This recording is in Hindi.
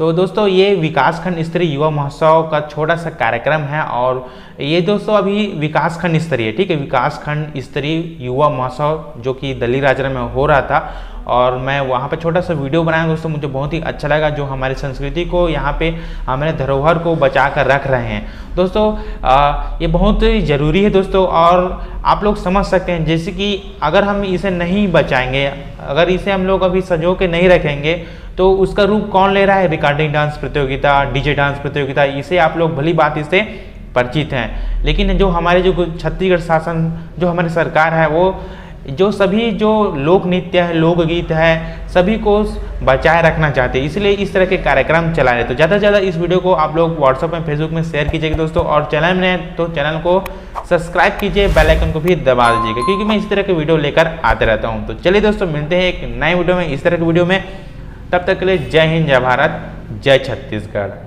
तो दोस्तों ये विकासखंड स्तरीय युवा महोत्सव का छोटा सा कार्यक्रम है और ये दोस्तों अभी विकासखंड स्तरीय, ठीक है, विकासखंड स्तरीय युवा महोत्सव जो कि दलीराजरा में हो रहा था और मैं वहाँ पे छोटा सा वीडियो बनाया दोस्तों। मुझे बहुत ही अच्छा लगा, जो हमारी संस्कृति को यहाँ पे हमारे धरोहर को बचा कर रख रहे हैं दोस्तों। ये बहुत ज़रूरी है दोस्तों और आप लोग समझ सकते हैं, जैसे कि अगर हम इसे नहीं बचाएंगे, अगर इसे हम लोग अभी सजो के नहीं रखेंगे तो उसका रूप कौन ले रहा है? रिकॉर्डिंग डांस प्रतियोगिता, डीजे डांस प्रतियोगिता, इसे आप लोग भली बात इससे परिचित हैं। लेकिन जो हमारे जो छत्तीसगढ़ शासन, जो हमारी सरकार है, वो जो सभी जो लोक नृत्य है, लोकगीत है, सभी को बचाए रखना चाहते हैं, इसलिए इस तरह के कार्यक्रम चला रहे। तो ज़्यादा से ज़्यादा इस वीडियो को आप लोग व्हाट्सएप में, फेसबुक में शेयर कीजिएगा दोस्तों, और चैनल में तो चैनल को सब्सक्राइब कीजिए, बेल आइकन को भी दबा दीजिएगा, क्योंकि मैं इस तरह के वीडियो लेकर आते रहता हूँ। तो चलिए दोस्तों, मिलते हैं एक नए वीडियो में, इस तरह के वीडियो में। तब तक के लिए जय हिंद, जय भारत, जय छत्तीसगढ़।